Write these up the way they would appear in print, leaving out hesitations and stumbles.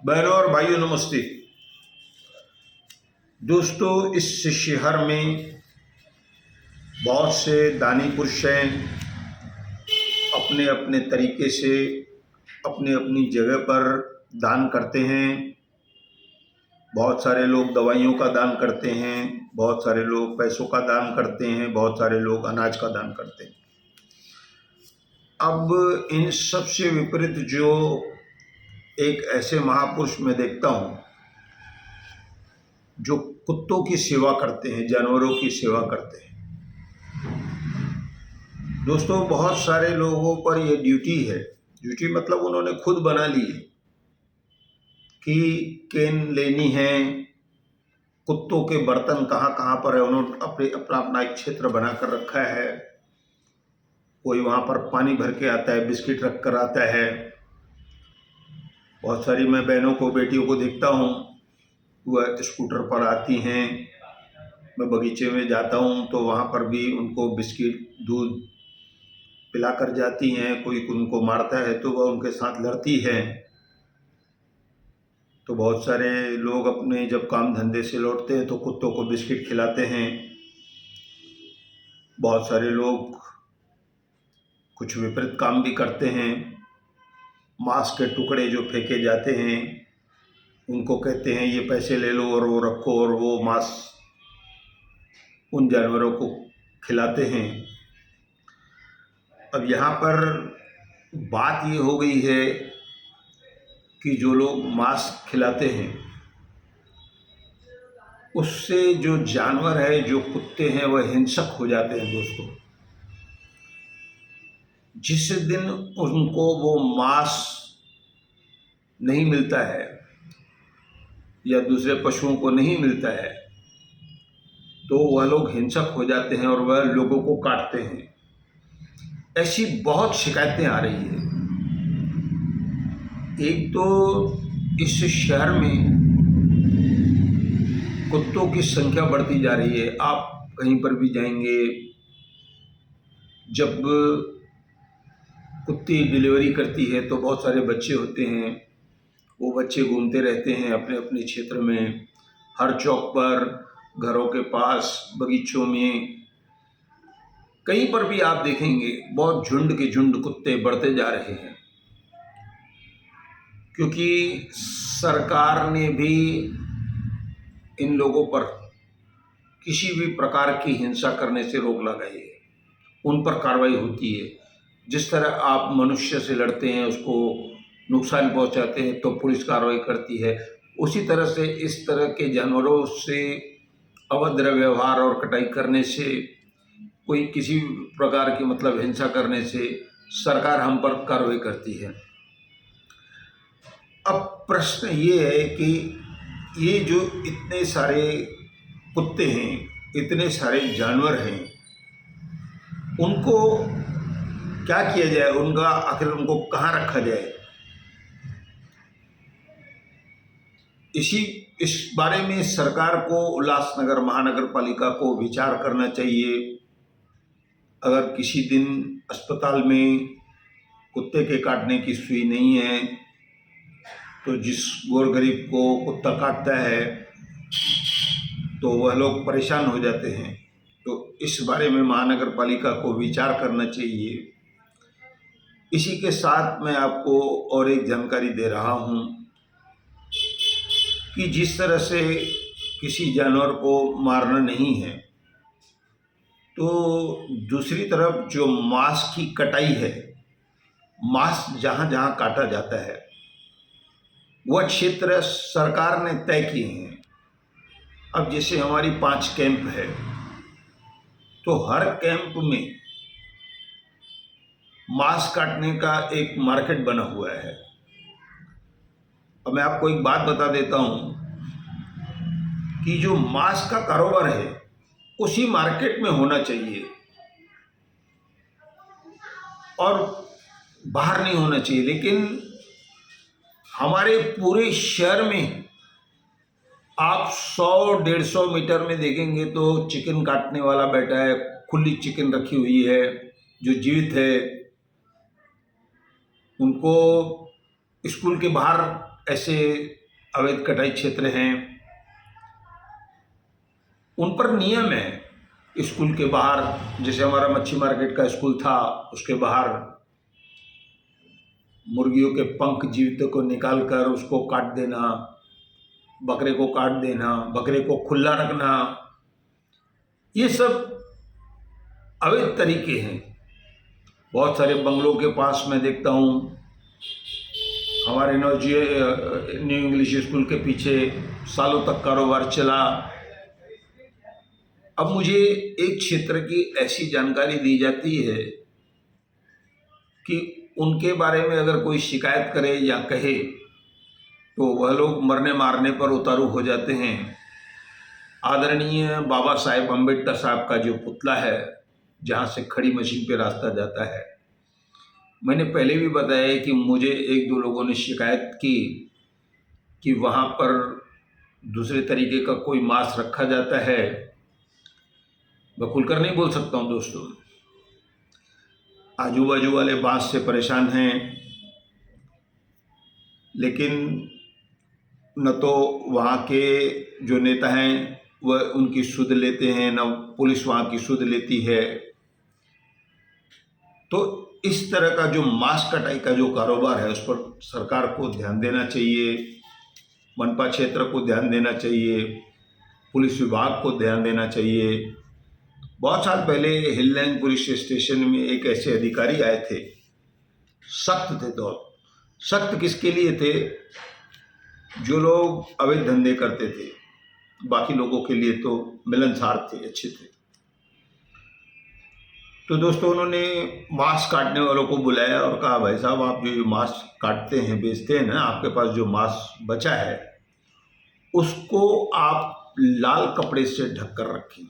बहनों और भाइयों नमस्ते। दोस्तों, इस शहर में बहुत से दानी पुरुष हैं, अपने अपने तरीके से अपनी अपनी जगह पर दान करते हैं। बहुत सारे लोग दवाइयों का दान करते हैं, बहुत सारे लोग पैसों का दान करते हैं, बहुत सारे लोग अनाज का दान करते हैं। अब इन सबसे विपरीत जो एक ऐसे महापुरुष में देखता हूँ जो कुत्तों की सेवा करते हैं, जानवरों की सेवा करते हैं। दोस्तों, बहुत सारे लोगों पर ये ड्यूटी है। ड्यूटी मतलब उन्होंने खुद बना ली है कि केन लेनी है, कुत्तों के बर्तन कहाँ कहाँ पर है, उन्होंने अपना अपना एक क्षेत्र बना कर रखा है। कोई वहाँ पर पानी भर के आता है, बिस्किट रख कर आता है। बहुत सारी मैं बहनों को, बेटियों को देखता हूँ, वह स्कूटर पर आती हैं। मैं बगीचे में जाता हूँ तो वहाँ पर भी उनको बिस्किट, दूध पिला कर जाती हैं। कोई उनको मारता है तो वह उनके साथ लड़ती है। तो बहुत सारे लोग अपने जब काम धंधे से लौटते हैं तो कुत्तों को बिस्किट खिलाते हैं। बहुत सारे लोग कुछ विपरीत काम भी करते हैं। मांस के टुकड़े जो फेंके जाते हैं उनको कहते हैं ये पैसे ले लो और वो रखो, और वो मांस उन जानवरों को खिलाते हैं। अब यहाँ पर बात ये हो गई है कि जो लोग मांस खिलाते हैं उससे जो जानवर है, जो कुत्ते हैं, वह हिंसक हो जाते हैं। दोस्तों, जिस दिन उनको वो मांस नहीं मिलता है या दूसरे पशुओं को नहीं मिलता है तो वह लोग हिंसक हो जाते हैं और वह लोगों को काटते हैं। ऐसी बहुत शिकायतें आ रही है। एक तो इस शहर में कुत्तों की संख्या बढ़ती जा रही है। आप कहीं पर भी जाएंगे, जब कुत्ती डिलीवरी करती है तो बहुत सारे बच्चे होते हैं। वो बच्चे घूमते रहते हैं अपने अपने क्षेत्र में, हर चौक पर, घरों के पास, बगीचों में, कहीं पर भी आप देखेंगे बहुत झुंड के झुंड कुत्ते बढ़ते जा रहे हैं। क्योंकि सरकार ने भी इन लोगों पर किसी भी प्रकार की हिंसा करने से रोक लगाई है। उन पर कार्रवाई होती है। जिस तरह आप मनुष्य से लड़ते हैं, उसको नुकसान पहुंचाते हैं तो पुलिस कार्रवाई करती है, उसी तरह से इस तरह के जानवरों से अभद्र व्यवहार और कटाई करने से, कोई किसी प्रकार की मतलब हिंसा करने से सरकार हम पर कार्रवाई करती है। अब प्रश्न ये है कि ये जो इतने सारे कुत्ते हैं, इतने सारे जानवर हैं, उनको क्या किया जाए? उनका आखिर उनको कहाँ रखा जाए? इस बारे में सरकार को, उल्लासनगर महानगर पालिका को विचार करना चाहिए। अगर किसी दिन अस्पताल में कुत्ते के काटने की सुई नहीं है तो जिस गोरगरीब को कुत्ता काटता है तो वह लोग परेशान हो जाते हैं। तो इस बारे में महानगर पालिका को विचार करना चाहिए। इसी के साथ मैं आपको और एक जानकारी दे रहा हूँ कि जिस तरह से किसी जानवर को मारना नहीं है, तो दूसरी तरफ जो मांस की कटाई है, मांस जहाँ जहाँ काटा जाता है वह क्षेत्र सरकार ने तय किए हैं। अब जैसे हमारी 5 कैंप है तो हर कैंप में मांस काटने का एक मार्केट बना हुआ है। अब मैं आपको एक बात बता देता हूँ कि जो मांस का कारोबार है उसी मार्केट में होना चाहिए और बाहर नहीं होना चाहिए। लेकिन हमारे पूरे शहर में आप 100-150 मीटर में देखेंगे तो चिकन काटने वाला बैठा है, खुली चिकन रखी हुई है जो जीवित है। उनको स्कूल के बाहर ऐसे अवैध कटाई क्षेत्र हैं, उन पर नियम है। स्कूल के बाहर, जैसे हमारा मच्छी मार्केट का स्कूल था, उसके बाहर मुर्गियों के पंख जीवित को निकाल कर उसको काट देना, बकरे को काट देना, बकरे को खुला रखना, ये सब अवैध तरीके हैं। बहुत सारे बंगलों के पास मैं देखता हूँ, हमारे न्यू इंग्लिश स्कूल के पीछे सालों तक कारोबार चला। अब मुझे एक क्षेत्र की ऐसी जानकारी दी जाती है कि उनके बारे में अगर कोई शिकायत करे या कहे तो वह लोग मरने मारने पर उतारू हो जाते हैं। आदरणीय बाबा साहेब अम्बेडकर साहब का जो पुतला है, जहाँ से खड़ी मशीन पे रास्ता जाता है, मैंने पहले भी बताया कि मुझे एक दो लोगों ने शिकायत की कि वहाँ पर दूसरे तरीके का कोई मांस रखा जाता है। मैं खुलकर नहीं बोल सकता हूँ दोस्तों, आजू बाजू वाले बांस से परेशान हैं, लेकिन न तो वहाँ के जो नेता हैं वह उनकी सुध लेते हैं, न पुलिस वहाँ की सुध लेती है। तो इस तरह का जो मांस कटाई का जो कारोबार है, उस पर सरकार को ध्यान देना चाहिए, मनपा क्षेत्र को ध्यान देना चाहिए, पुलिस विभाग को ध्यान देना चाहिए। बहुत साल पहले हिललैंड पुलिस स्टेशन में एक ऐसे अधिकारी आए थे, सख्त थे। तो सख्त किसके लिए थे? जो लोग अवैध धंधे करते थे, बाकी लोगों के लिए तो मिलनसार थे, अच्छे थे। तो दोस्तों, उन्होंने मांस काटने वालों को बुलाया और कहा, भाई साहब, आप जो मांस काटते हैं, बेचते हैं ना, आपके पास जो मांस बचा है उसको आप लाल कपड़े से ढक कर रखें।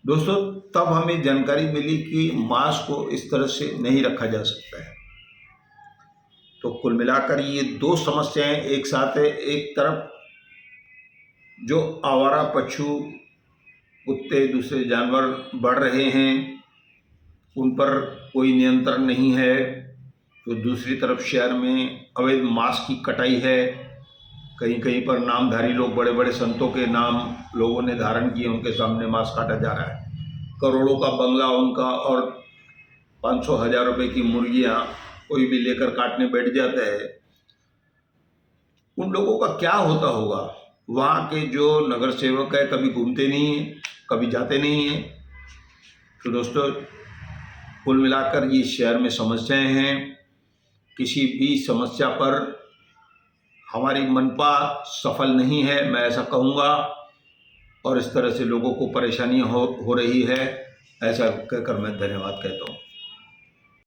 दोस्तों, तब हमें जानकारी मिली कि मांस को इस तरह से नहीं रखा जा सकता है। तो कुल मिलाकर ये दो समस्याएं एक साथ है। एक तरफ जो आवारा पशु, कुत्ते, दूसरे जानवर बढ़ रहे हैं, उन पर कोई नियंत्रण नहीं है। तो दूसरी तरफ शहर में अवैध मांस की कटाई है। कहीं कहीं पर नामधारी लोग, बड़े बड़े संतों के नाम लोगों ने धारण किए, उनके सामने मांस काटा जा रहा है। करोड़ों का बंगला उनका और 500-1000 रुपये की मुर्गियाँ कोई भी लेकर काटने बैठ जाता है। उन लोगों का क्या होता होगा? वहाँ के जो नगर सेवक है, कभी घूमते नहीं हैं, कभी जाते नहीं हैं। तो दोस्तों, कुल मिलाकर ये शहर में समस्याएं हैं। किसी भी समस्या पर हमारी मनपा सफल नहीं है, मैं ऐसा कहूँगा। और इस तरह से लोगों को परेशानियाँ हो रही है, ऐसा कहकर मैं धन्यवाद कहता हूँ।